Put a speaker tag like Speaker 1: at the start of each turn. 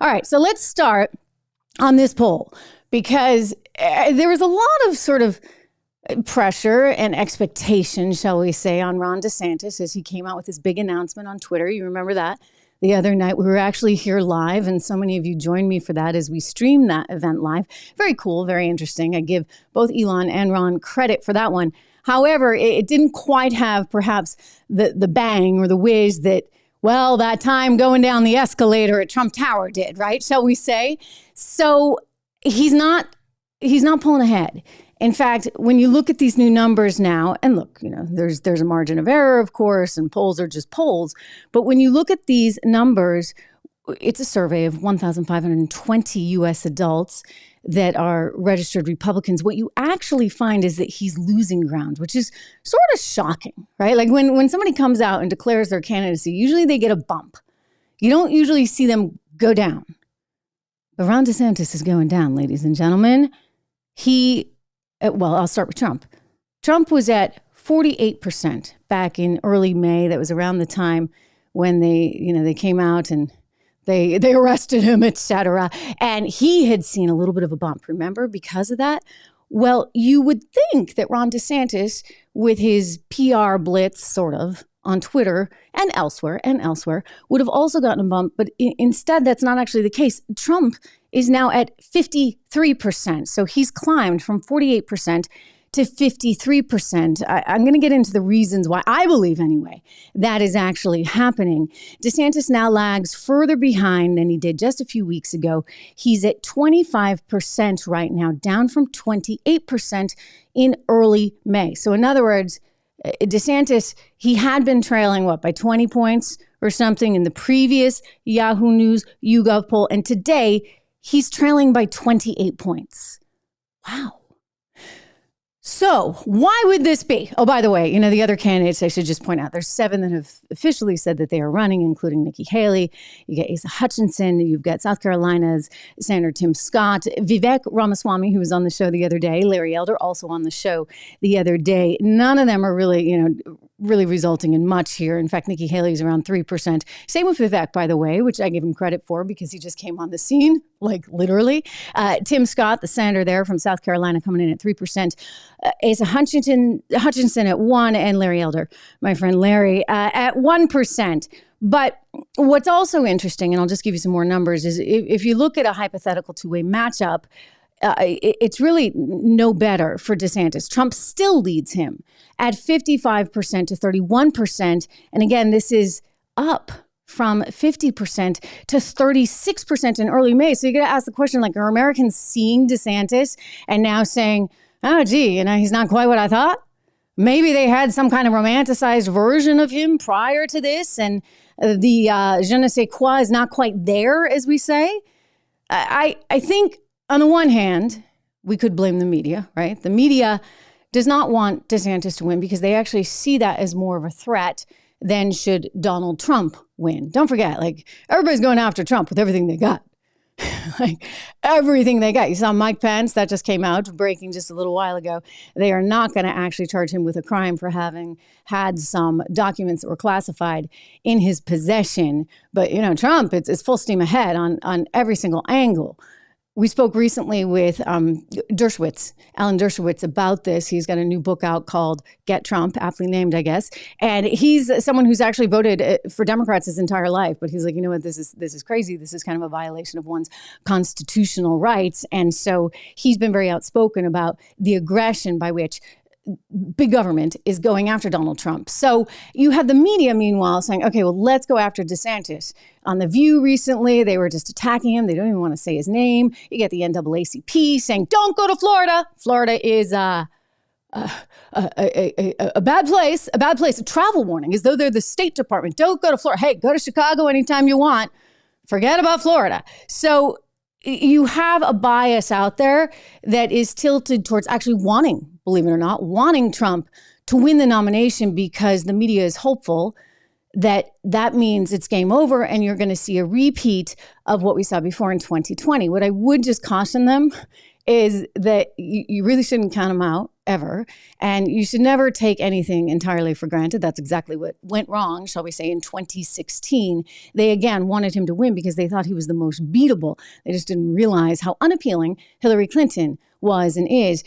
Speaker 1: All right, so let's start on this poll because there was a lot of sort of pressure and expectation, shall we say, on Ron DeSantis as he came out with his big announcement on Twitter. You remember that? The other night, we were actually here live, and so many of you joined me for that as we streamed that event live. Very cool, very interesting. I give both Elon and Ron credit for that one. However, it didn't quite have perhaps the bang or the whiz that, well, that time going down the escalator at Trump Tower did, right? Shall we say? So he's not pulling ahead. In fact, when you look at these new numbers now, and look, there's a margin of error, of course, and polls are just polls. But when you look at these numbers, it's a survey of 1,520 U.S. adults that are registered Republicans. What you actually find is that he's losing ground, which is sort of shocking, right? Like when somebody comes out and declares their candidacy, usually they get a bump. You don't usually see them go down. But Ron DeSantis is going down, ladies and gentlemen. I'll start with Trump. Trump was at 48% back in early May. That was around the time when they came out and they arrested him, et cetera. And he had seen a little bit of a bump, remember, because of that? Well, you would think that Ron DeSantis, with his PR blitz, sort of, on Twitter and elsewhere, would have also gotten a bump. But instead, that's not actually the case. Trump is now at 53%. So he's climbed from 48% to 53%. I'm going to get into the reasons why I believe, anyway, that is actually happening. DeSantis now lags further behind than he did just a few weeks ago. He's at 25% right now, down from 28% in early May. So in other words, DeSantis, he had been trailing, by 20 points or something in the previous Yahoo News YouGov poll. And today, he's trailing by 28 points. Wow. So why would this be? Oh, by the way, the other candidates, I should just point out, there's 7 that have officially said that they are running, including Nikki Haley. You get Asa Hutchinson. You've got South Carolina's Senator Tim Scott, Vivek Ramaswamy, who was on the show the other day, Larry Elder, also on the show the other day. None of them are really, really resulting in much here. In fact, Nikki Haley is around 3%. Same with Vivek, by the way, which I give him credit for because he just came on the scene, like literally. Tim Scott, the senator there from South Carolina, coming in at 3%. Asa Hutchinson at 1%, and Larry Elder, my friend Larry, at 1%. But what's also interesting, and I'll just give you some more numbers, is if you look at a hypothetical two-way matchup, it's really no better for DeSantis. Trump still leads him at 55% to 31%. And again, this is up from 50% to 36% in early May. So you got to ask the question, are Americans seeing DeSantis and now saying, oh, gee, he's not quite what I thought? Maybe they had some kind of romanticized version of him prior to this, and the je ne sais quoi is not quite there, as we say. I think, on the one hand, we could blame the media, right? The media does not want DeSantis to win because they actually see that as more of a threat than should Donald Trump win. Don't forget, everybody's going after Trump with everything they got. Everything they got. You saw Mike Pence, that just came out, breaking just a little while ago. They are not going to actually charge him with a crime for having had some documents that were classified in his possession. But, Trump, it's full steam ahead on every single angle. We spoke recently with Alan Dershowitz, about this. He's got a new book out called Get Trump, aptly named, I guess. And he's someone who's actually voted for Democrats his entire life. But he's like, this is crazy. This is kind of a violation of one's constitutional rights. And so he's been very outspoken about the aggression by which big government is going after Donald Trump. So you have the media, meanwhile, saying, okay, well, let's go after DeSantis. On The View recently, they were just attacking him. They don't even want to say his name. You get the NAACP saying, don't go to Florida. Florida is a bad place, a travel warning, as though they're the State Department. Don't go to Florida. Hey, go to Chicago anytime you want. Forget about Florida. So you have a bias out there that is tilted towards actually believe it or not, wanting Trump to win the nomination because the media is hopeful that means it's game over and you're going to see a repeat of what we saw before in 2020. What I would just caution them is that you really shouldn't count him out ever. And you should never take anything entirely for granted. That's exactly what went wrong, shall we say, in 2016. They, again, wanted him to win because they thought he was the most beatable. They just didn't realize how unappealing Hillary Clinton was and is.